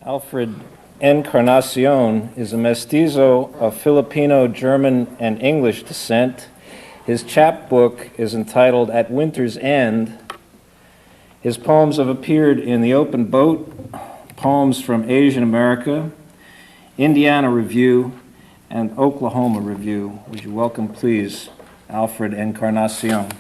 Alfred Encarnacion is a mestizo of Filipino, German, and English descent. His chapbook is entitled At Winter's End. His poems have appeared in The Open Boat, Poems from Asian America, Indiana Review, and Oklahoma Review. Would you welcome, please, Alfred Encarnacion.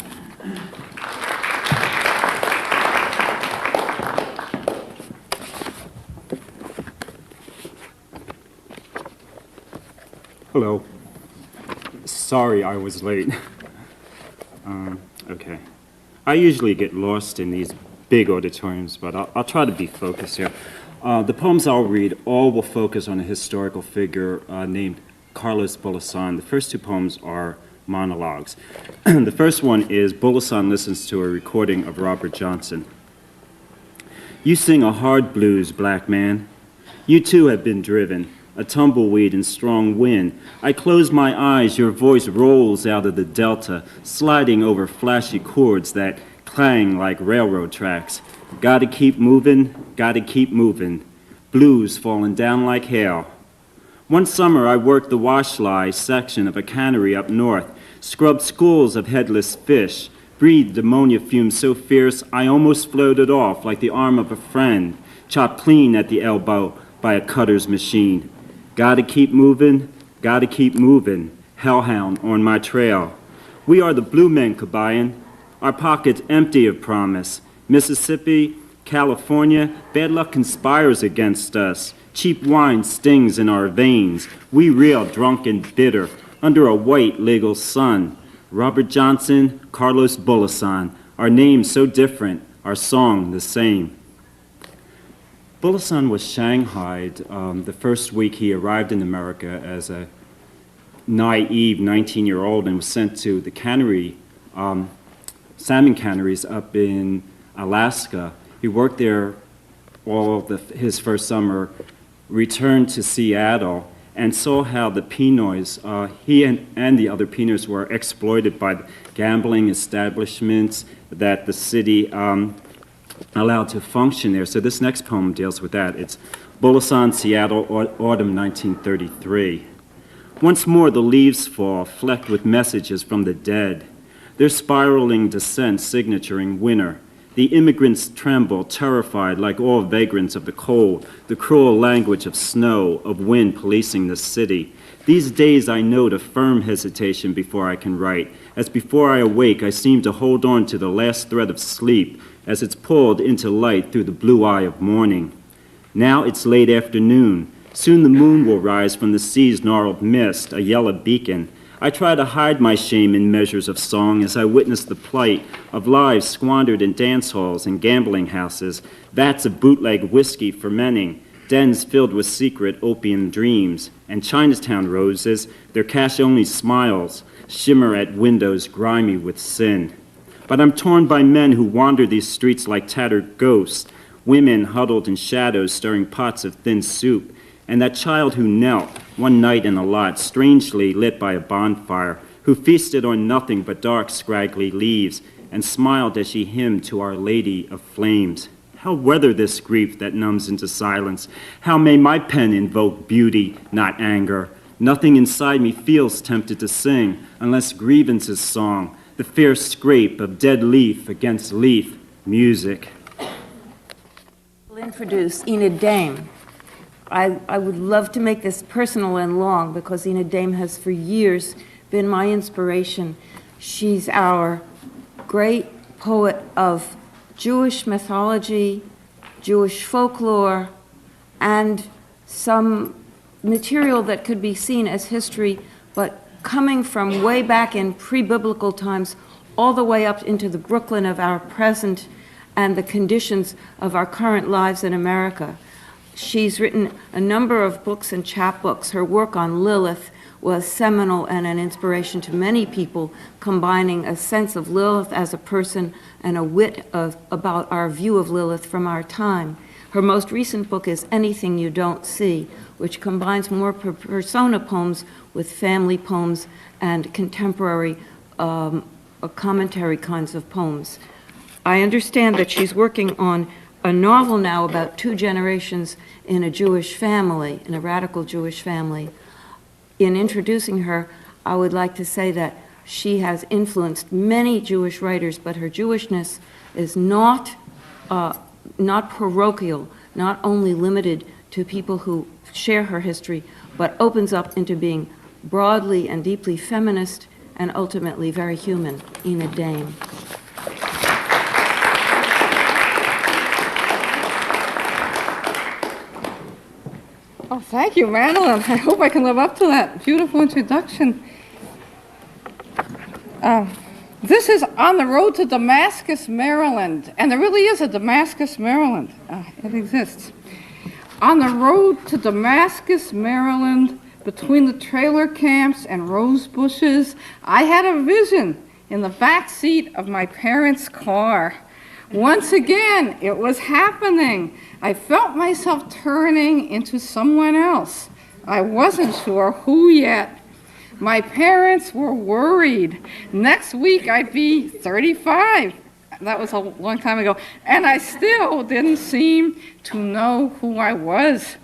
Hello. Sorry I was late. Okay. I usually get lost in these big auditoriums, but I'll try to be focused here. The poems I'll read all will focus on a historical figure named Carlos Bulasan. The first two poems are monologues. The first one is Bulasan listens to a recording of Robert Johnson. You sing a hard blues, black man. You too have been driven, a tumbleweed in strong wind. I close my eyes, your voice rolls out of the delta, sliding over flashy chords that clang like railroad tracks. Gotta keep moving, gotta keep moving. Blues falling down like hail. One summer I worked the washlie section of a cannery up north, scrubbed schools of headless fish, breathed ammonia fumes so fierce I almost floated off like the arm of a friend, chopped clean at the elbow by a cutter's machine. Gotta keep moving, hellhound on my trail. We are the blue men, Kabayan, our pockets empty of promise. Mississippi, California, bad luck conspires against us. Cheap wine stings in our veins. We reel drunk and bitter under a white legal sun. Robert Johnson, Carlos Bulasan, our names so different, our song the same. Bulasan was shanghaied the first week he arrived in America as a naive 19-year-old and was sent to the cannery, salmon canneries up in Alaska. He worked there all of his first summer, returned to Seattle, and saw how the Pinoys, he and the other Pinoys were exploited by the gambling establishments that the city allowed to function there. So this next poem deals with that. It's Bulasan, Seattle, Autumn 1933. Once more the leaves fall, flecked with messages from the dead. Their spiraling descent signaturing winter. The immigrants tremble, terrified like all vagrants of the cold, the cruel language of snow, of wind policing the city. These days I note a firm hesitation before I can write, as before I awake I seem to hold on to the last thread of sleep as it's pulled into light through the blue eye of morning. Now it's late afternoon. Soon the moon will rise from the sea's gnarled mist, a yellow beacon. I try to hide my shame in measures of song as I witness the plight of lives squandered in dance halls and gambling houses, vats of bootleg whiskey fermenting, dens filled with secret opium dreams, and Chinatown roses, their cash-only smiles, shimmer at windows grimy with sin. But I'm torn by men who wander these streets like tattered ghosts, women huddled in shadows stirring pots of thin soup, and that child who knelt one night in a lot, strangely lit by a bonfire, who feasted on nothing but dark, scraggly leaves, and smiled as she hymned to Our Lady of Flames. How weather this grief that numbs into silence? How may my pen invoke beauty, not anger? Nothing inside me feels tempted to sing, unless grievance is song, the fierce scrape of dead leaf against leaf, music. I'll introduce Enid Dame. I would love to make this personal and long because Enid Dame has for years been my inspiration. She's our great poet of Jewish mythology, Jewish folklore, and some material that could be seen as history, but coming from way back in pre-biblical times all the way up into the Brooklyn of our present and the conditions of our current lives in America. She's written a number of books and chapbooks. Her work on Lilith was seminal and an inspiration to many people, combining a sense of Lilith as a person and a wit about our view of Lilith from our time. Her most recent book is Anything You Don't See, which combines more persona poems with family poems and contemporary commentary kinds of poems. I understand that she's working on a novel now about 2 generations in a Jewish family, in a radical Jewish family. In introducing her, I would like to say that she has influenced many Jewish writers, but her Jewishness is not parochial, not only limited to people who share her history, but opens up into being broadly and deeply feminist and ultimately very human. Ina Dame. Oh, thank you, Madeline. I hope I can live up to that beautiful introduction. This is On the Road to Damascus, Maryland. And there really is a Damascus, Maryland. It exists. On the road to Damascus, Maryland, between the trailer camps and rose bushes, I had a vision in the back seat of my parents' car. Once again, it was happening. I felt myself turning into someone else. I wasn't sure who yet. My parents were worried. Next week, I'd be 35. That was a long time ago. And I still didn't seem to know who I was.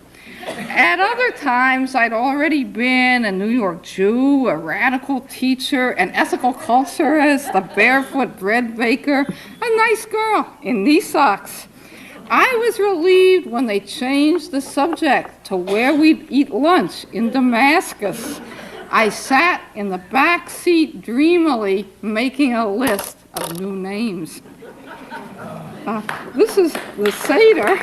At other times, I'd already been a New York Jew, a radical teacher, an ethical culturist, a barefoot bread baker, a nice girl in knee socks. I was relieved when they changed the subject to where we'd eat lunch in Damascus. I sat in the back seat dreamily making a list of new names. This is the Seder.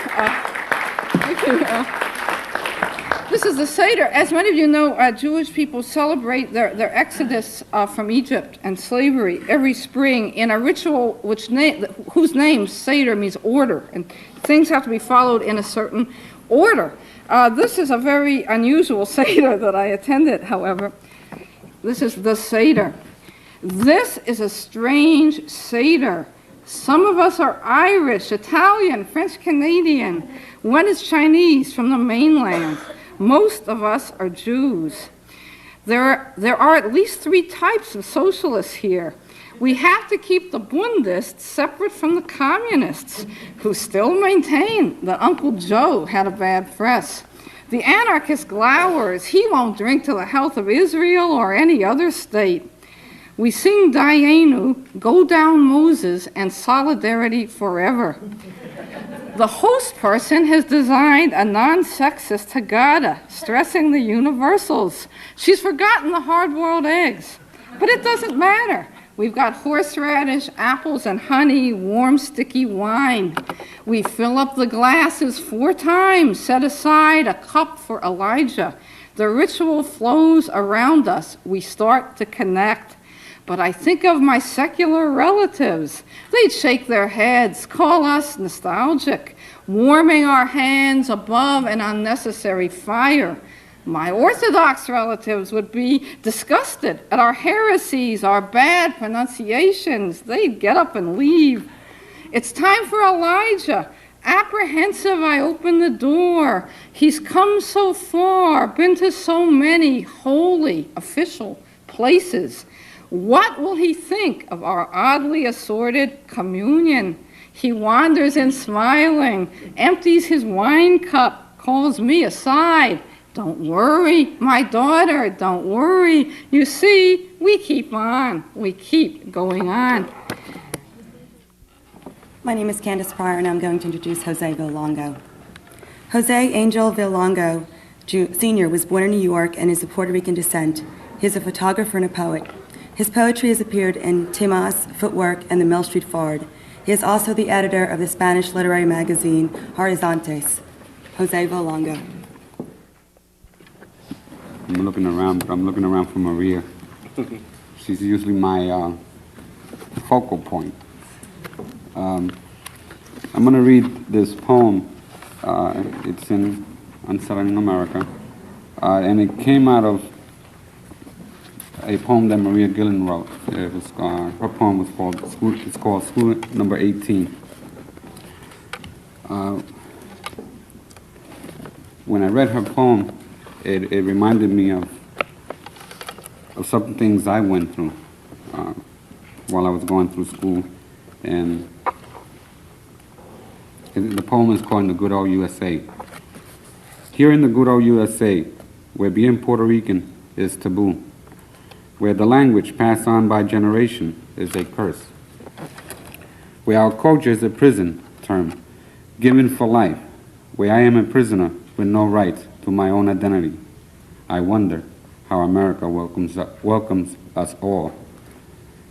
This is the Seder. As many of you know, Jewish people celebrate their exodus from Egypt and slavery every spring in a ritual whose name, Seder, means order, and things have to be followed in a certain order. This is a very unusual Seder that I attended, however. This is the Seder. This is a strange Seder. Some of us are Irish, Italian, French Canadian. One is Chinese from the mainland. Most of us are Jews. There are at least 3 types of socialists here. We have to keep the Bundists separate from the communists, who still maintain that Uncle Joe had a bad press. The anarchist glowers. He won't drink to the health of Israel or any other state. We sing Dayenu, Go Down Moses, and Solidarity Forever. The host person has designed a non-sexist Haggadah, stressing the universals. She's forgotten the hard-boiled eggs. But it doesn't matter. We've got horseradish, apples, and honey, warm, sticky wine. We fill up the glasses 4 times, set aside a cup for Elijah. The ritual flows around us. We start to connect. But I think of my secular relatives. They'd shake their heads, call us nostalgic, warming our hands above an unnecessary fire. My Orthodox relatives would be disgusted at our heresies, our bad pronunciations. They'd get up and leave. It's time for Elijah. Apprehensive, I open the door. He's come so far, been to so many holy, official places. What will he think of our oddly assorted communion? He wanders in smiling, empties his wine cup, calls me aside. Don't worry, my daughter, don't worry. You see, we keep on, we keep going on. My name is Candace Pryor, and I'm going to introduce Jose Volonga. Jose Angel Volonga Sr. was born in New York and is of Puerto Rican descent. He is a photographer and a poet. His poetry has appeared in Timas, Footwork, and the Mill Street Forward. He is also the editor of the Spanish literary magazine Horizontes. Jose Volonga. I'm looking around, but I'm looking around for Maria. She's usually my focal point. I'm going to read this poem. It's in Unsettling America. And it came out of a poem that Maria Gillen wrote. It was, her poem was called School Number 18. When I read her poem, it reminded me of some things I went through while I was going through school. And The poem is called The Good Old USA. Here in the good old USA, where being Puerto Rican is taboo, where the language passed on by generation is a curse, where our culture is a prison term given for life, where I am a prisoner with no right to my own identity, I wonder how America welcomes us all.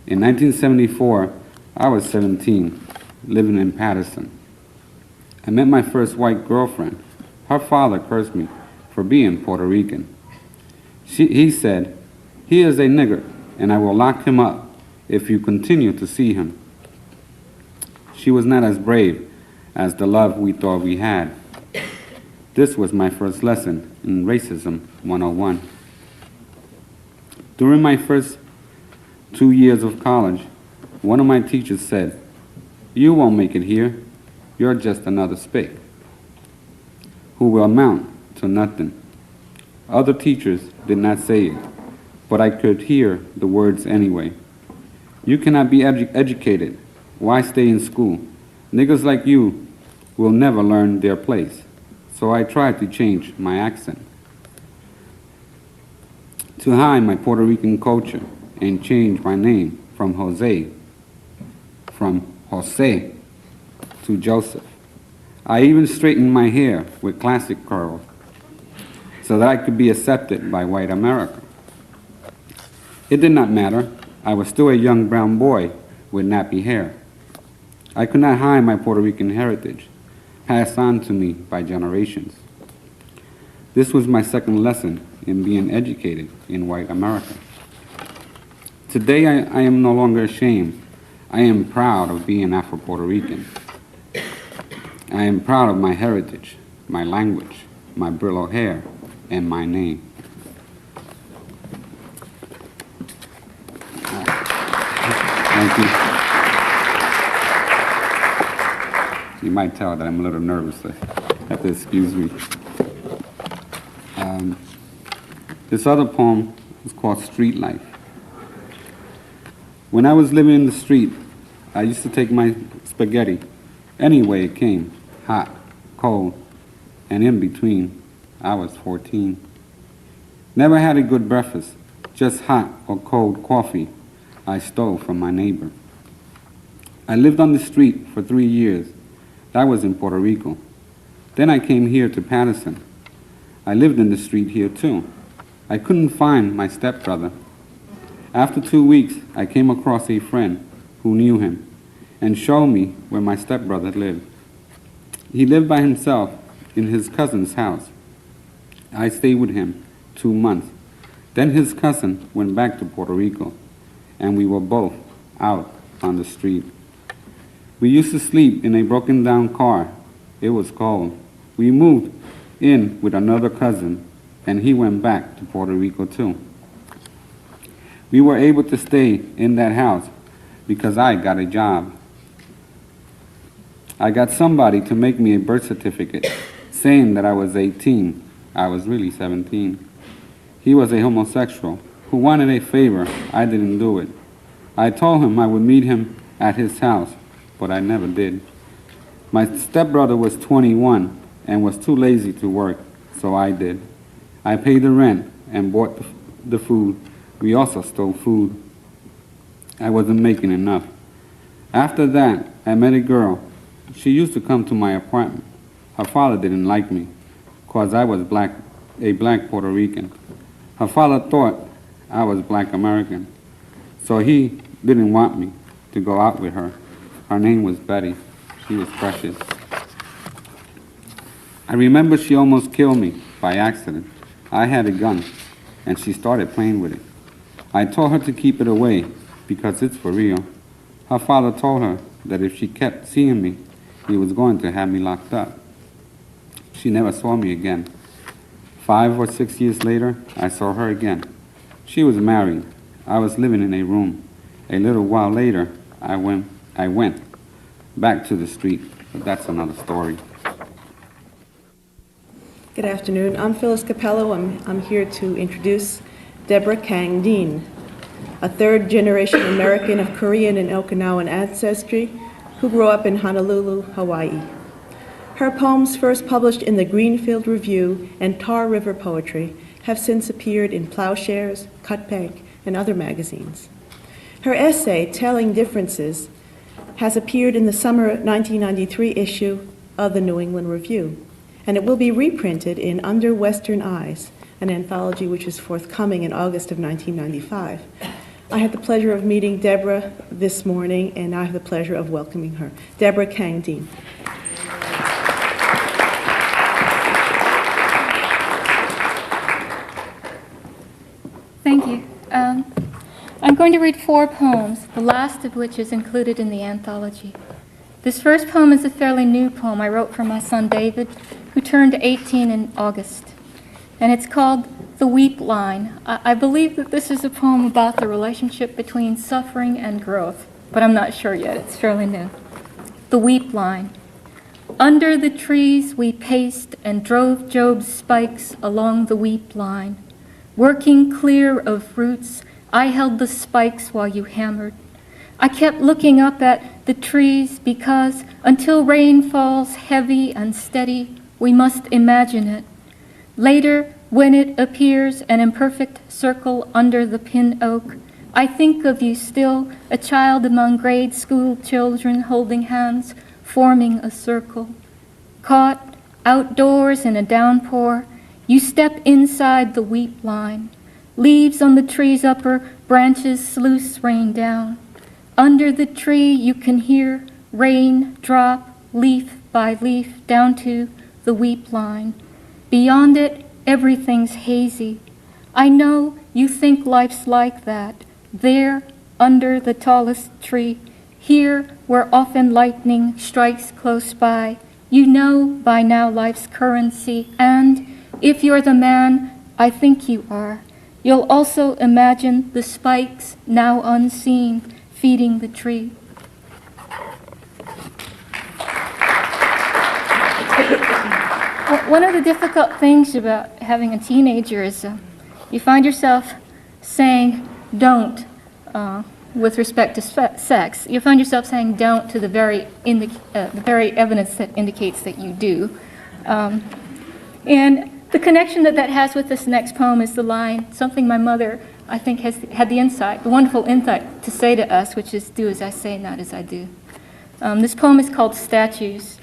In 1974, I was 17, living in Patterson. I met my first white girlfriend. Her father cursed me for being Puerto Rican. He said, "He is a nigger, and I will lock him up if you continue to see him." She was not as brave as the love we thought we had. This was my first lesson in Racism 101. During my first 2 years of college, one of my teachers said, "You won't make it here. You're just another spick who will amount to nothing." Other teachers did not say it, but I could hear the words anyway. "You cannot be educated. Why stay in school? Niggas like you will never learn their place." So I tried to change my accent, to hide my Puerto Rican culture, and change my name from Jose to Joseph. I even straightened my hair with classic curls so that I could be accepted by white America. It did not matter. I was still a young brown boy with nappy hair. I could not hide my Puerto Rican heritage, passed on to me by generations. This was my second lesson in being educated in white America. Today I am no longer ashamed. I am proud of being Afro-Puerto Rican. I am proud of my heritage, my language, my Brillo hair, and my name. Thank you. You might tell that I'm a little nervous, so you have to excuse me. This other poem is called Street Life. When I was living in the street, I used to take my spaghetti any way it came, hot, cold, and in between. I was 14. Never had a good breakfast, just hot or cold coffee I stole from my neighbor. I lived on the street for 3 years. That was in Puerto Rico. Then I came here to Patterson. I lived in the street here too. I couldn't find my stepbrother. After 2 weeks, I came across a friend who knew him and showed me where my stepbrother lived. He lived by himself in his cousin's house. I stayed with him 2 months. Then his cousin went back to Puerto Rico, and we were both out on the street. We used to sleep in a broken down car. It was cold. We moved in with another cousin, and he went back to Puerto Rico too. We were able to stay in that house because I got a job. I got somebody to make me a birth certificate saying that I was 18. I was really 17. He was a homosexual who wanted a favor. I didn't do it. I told him I would meet him at his house, but I never did. My stepbrother was 21 and was too lazy to work, so I did. I paid the rent and bought the food. We also stole food. I wasn't making enough. After that, I met a girl. She used to come to my apartment. Her father didn't like me because I was a black Puerto Rican. Her father thought I was black American, so he didn't want me to go out with her. Her name was Betty. She was precious. I remember she almost killed me by accident. I had a gun, and she started playing with it. I told her to keep it away because it's for real. Her father told her that if she kept seeing me, he was going to have me locked up. She never saw me again. 5 or 6 years later, I saw her again. She was married. I was living in a room. A little while later, I went back to the street, but that's another story. Good afternoon. I'm Phyllis Capello. I'm here to introduce Deborah Kang Dean, a third-generation American of Korean and Okinawan ancestry who grew up in Honolulu, Hawaii. Her poems, first published in the Greenfield Review and Tar River Poetry, have since appeared in Plowshares, Cutbank, and other magazines. Her essay, Telling Differences, has appeared in the summer 1993 issue of the New England Review, and it will be reprinted in Under Western Eyes, an anthology which is forthcoming in August of 1995. I had the pleasure of meeting Deborah this morning, and I have the pleasure of welcoming her. Deborah Kang Dean. Thank you. I'm going to read 4 poems, the last of which is included in the anthology. This first poem is a fairly new poem I wrote for my son David, who turned 18 in August. And it's called The Weep Line. I believe that this is a poem about the relationship between suffering and growth, but I'm not sure yet. It's fairly new. The Weep Line. Under the trees we paced and drove Job's spikes along the weep line. Working clear of roots, I held the spikes while you hammered. I kept looking up at the trees because until rain falls heavy and steady, we must imagine it. Later, when it appears an imperfect circle under the pin oak, I think of you still, a child among grade school children holding hands, forming a circle. Caught outdoors in a downpour, you step inside the weep line. Leaves on the tree's upper branches sluice rain down. Under the tree you can hear rain drop leaf by leaf down to the weep line. Beyond it, everything's hazy. I know you think life's like that. There, under the tallest tree, here where often lightning strikes close by, you know by now life's currency, and if you're the man I think you are, you'll also imagine the spikes now unseen feeding the tree. One of the difficult things about having a teenager is you find yourself saying don't with respect to sex. You find yourself saying don't to the very evidence that indicates that you do. And the connection that has with this next poem is the line, something my mother, I think, has had the wonderful insight to say to us, which is, do as I say, not as I do. This poem is called Statues.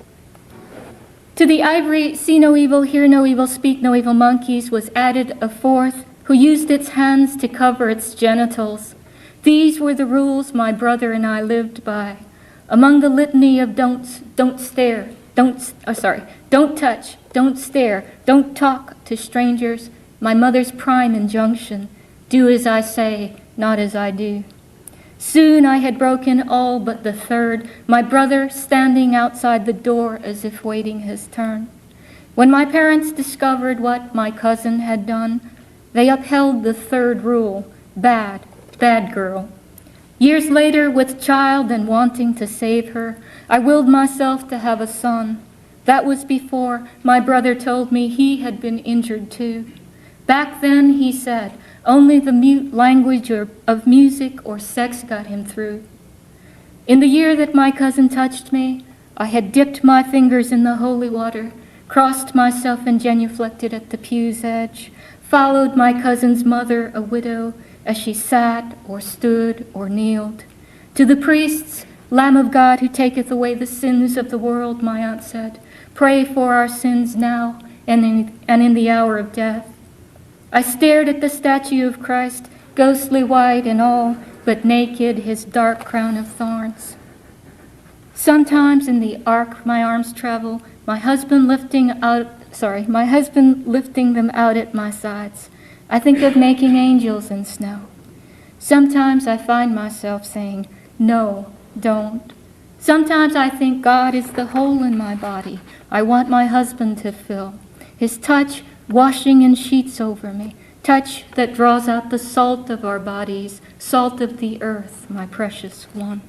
To the ivory, see no evil, hear no evil, speak no evil monkeys, was added a fourth, who used its hands to cover its genitals. These were the rules my brother and I lived by. Among the litany of don't stare, don't touch, don't stare, don't talk to strangers, my mother's prime injunction, do as I say, not as I do. Soon I had broken all but the third, my brother standing outside the door as if waiting his turn. When my parents discovered what my cousin had done, they upheld the third rule, bad girl. Years later, with child and wanting to save her, I willed myself to have a son. That was before my brother told me he had been injured too. Back then, he said, only the mute language of music or sex got him through. In the year that my cousin touched me, I had dipped my fingers in the holy water, crossed myself and genuflected at the pew's edge, followed my cousin's mother, a widow, as she sat or stood or kneeled. To the priests, Lamb of God who taketh away the sins of the world, my aunt said, pray for our sins now and in the hour of death. I stared at the statue of Christ, ghostly white and all, but naked, his dark crown of thorns. Sometimes in the ark my arms travel, my husband lifting them out at my sides. I think of making angels in snow. Sometimes I find myself saying, no, don't. Sometimes I think God is the hole in my body I want my husband to fill. His touch washing in sheets over me, touch that draws out the salt of our bodies, salt of the earth, my precious one.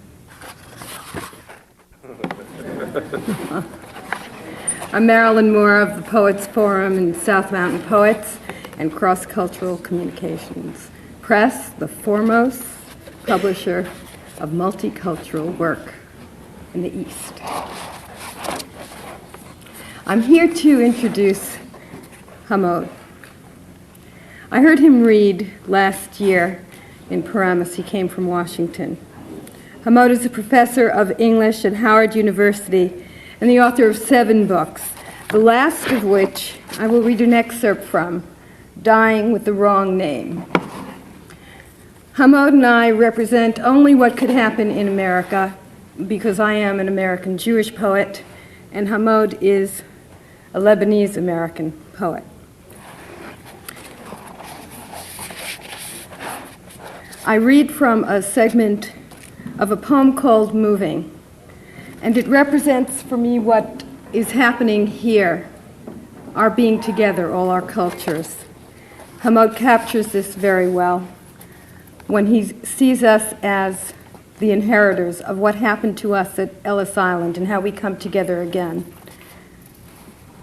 I'm Marilyn Moore of the Poets Forum and South Mountain Poets and Cross-Cultural Communications Press, the foremost publisher of multicultural work in the East. I'm here to introduce Hamod. I heard him read last year in Paramus. He came from Washington. Hamod is a professor of English at Howard University and the author of 7 books, the last of which I will read an excerpt from, Dying with the Wrong Name. Hamod and I represent only what could happen in America because I am an American Jewish poet and Hamod is a Lebanese American poet. I read from a segment of a poem called Moving, and it represents for me what is happening here, our being together, all our cultures. Hamod captures this very well when he sees us as the inheritors of what happened to us at Ellis Island and how we come together again.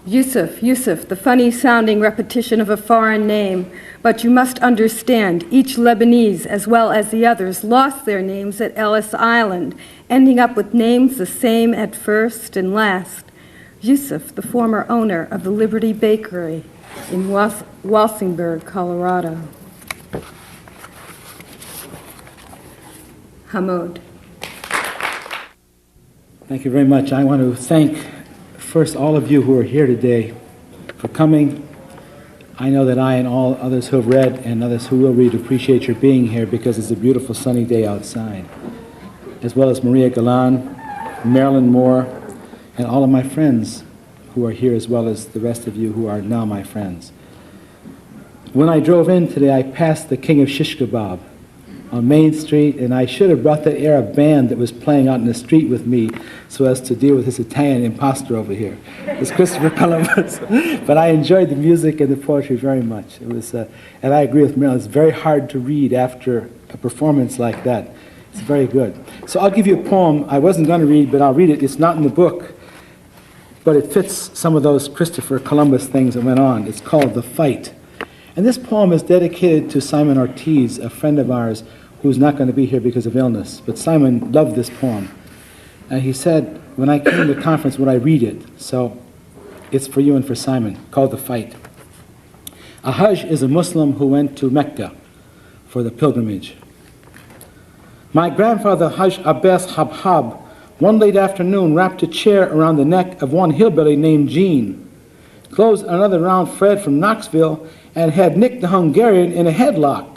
Yusuf, the funny-sounding repetition of a foreign name, but you must understand, each Lebanese, as well as the others, lost their names at Ellis Island, ending up with names the same at first and last. Yusuf, the former owner of the Liberty Bakery in Walsenburg, Colorado. Hamod. Thank you very much. I want to thank first all of you who are here today for coming. I know that I and all others who have read and others who will read appreciate your being here because it's a beautiful sunny day outside, as well as Maria Galan, Marilyn Moore, and all of my friends who are here, as well as the rest of you who are now my friends. When I drove in today, I passed the King of Shish Kebab on Main Street, and I should have brought that Arab band that was playing out in the street with me so as to deal with this Italian imposter over here. It's Christopher Columbus. But I enjoyed the music and the poetry very much. It was, and I agree with Marilyn, it's very hard to read after a performance like that. It's very good. So I'll give you a poem I wasn't going to read, but I'll read it. It's not in the book, but it fits some of those Christopher Columbus things that went on. It's called The Fight. And this poem is dedicated to Simon Ortiz, a friend of ours who's not going to be here because of illness. But Simon loved this poem. And he said, when I came to the conference, would I read it? So it's for you and for Simon, called The Fight. A Hajj is a Muslim who went to Mecca for the pilgrimage. My grandfather, Hajj Abbas Habhab, one late afternoon wrapped a chair around the neck of one hillbilly named Jean, closed another round Fred from Knoxville, and had Nick the Hungarian in a headlock.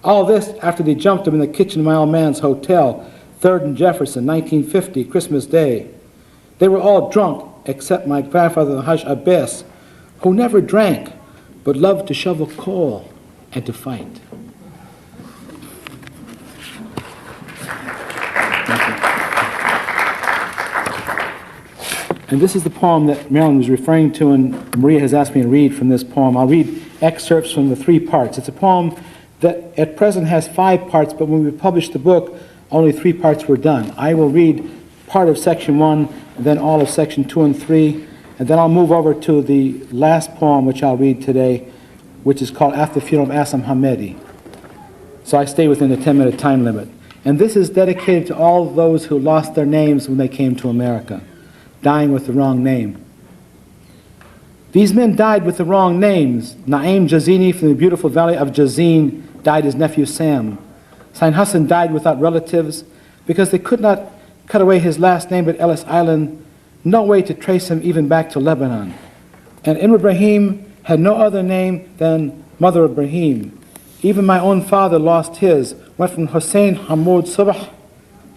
All this after they jumped him in the kitchen of my old man's hotel, 3rd and Jefferson, 1950, Christmas Day. They were all drunk, except my grandfather, the Hajj Abbas, who never drank, but loved to shovel coal and to fight. And this is the poem that Marilyn was referring to, and Maria has asked me to read from this poem. I'll read excerpts from the 3 parts. It's a poem that at present has 5 parts, but when we published the book, only 3 parts were done. I will read part of section 1, and then all of section 2 and 3, and then I'll move over to the last poem, which I'll read today, which is called After the Funeral of Assam Hamedi. So I stay within the 10-minute time limit. And this is dedicated to all those who lost their names when they came to America, dying with the wrong name. These men died with the wrong names. Naim Jazini from the beautiful valley of Jazin died his nephew Sam. Sain Hassan died without relatives because they could not cut away his last name at Ellis Island, no way to trace him even back to Lebanon. And Ibrahim had no other name than Mother Ibrahim. Even my own father lost his, went from Hussein Hamoud Subh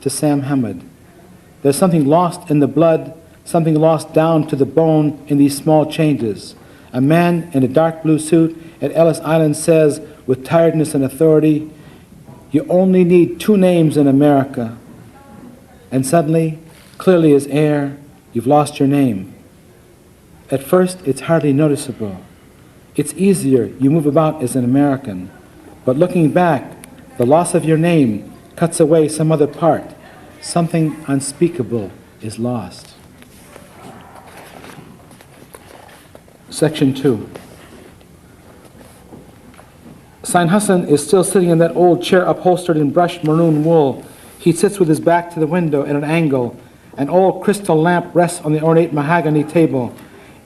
to Sam Hamid. There's something lost in the blood, something lost down to the bone in these small changes. A man in a dark blue suit at Ellis Island says, with tiredness and authority, you only need 2 names in America. And suddenly, clearly as air, you've lost your name. At first, it's hardly noticeable. It's easier, you move about as an American. But looking back, the loss of your name cuts away some other part. Something unspeakable is lost. Section 2. Sain Hassan is still sitting in that old chair upholstered in brushed maroon wool. He sits with his back to the window at an angle. An old crystal lamp rests on the ornate mahogany table.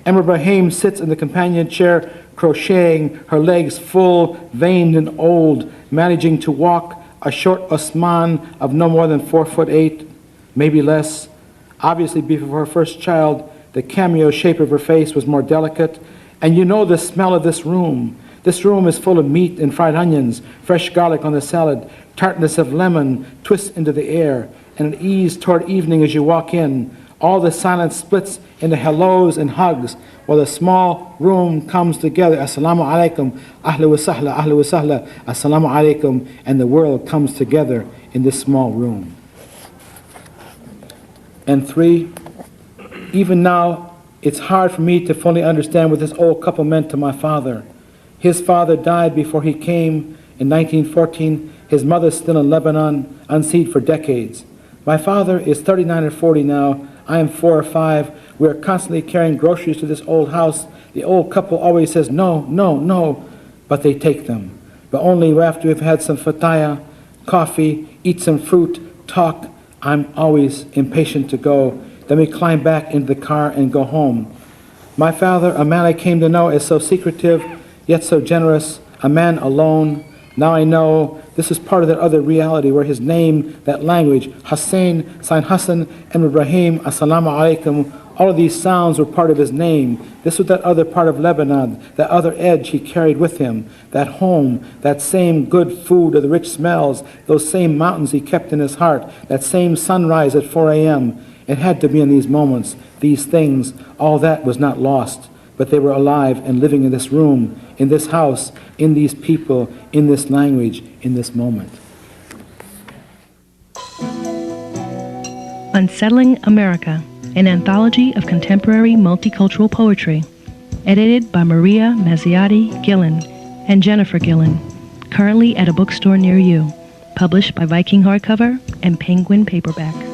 Emma Brahim sits in the companion chair, crocheting, her legs full, veined and old, managing to walk a short Osman of no more than 4'8", maybe less. Obviously, before her first child, the cameo shape of her face was more delicate. And you know the smell of this room. This room is full of meat and fried onions, fresh garlic on the salad, tartness of lemon twists into the air, and an ease toward evening as you walk in. All the silence splits into hellos and hugs while the small room comes together. Assalamu alaikum, ahla wa sahla, assalamu alaikum, and the world comes together in this small room. And 3, even now, it's hard for me to fully understand what this old couple meant to my father. His father died before he came in 1914. His mother's still in Lebanon, unseen for decades. My father is 39 or 40 now. I am 4 or 5. We are constantly carrying groceries to this old house. The old couple always says, no, no, no, but they take them. But only after we've had some fataya, coffee, eat some fruit, talk. I'm always impatient to go. Then we climb back into the car and go home. My father, a man I came to know as so secretive, yet so generous, a man alone. Now I know this is part of that other reality where his name, that language, Hussein, Sain Hassan, and Ibrahim, Assalamu alaikum, all of these sounds were part of his name. This was that other part of Lebanon, that other edge he carried with him, that home, that same good food of the rich smells, those same mountains he kept in his heart, that same sunrise at 4 a.m. It had to be in these moments, these things, all that was not lost, but they were alive and living in this room, in this house, in these people, in this language, in this moment. Unsettling America, an anthology of contemporary multicultural poetry, edited by Maria Mazziotti Gillen and Jennifer Gillen, currently at a bookstore near you, published by Viking Hardcover and Penguin Paperback.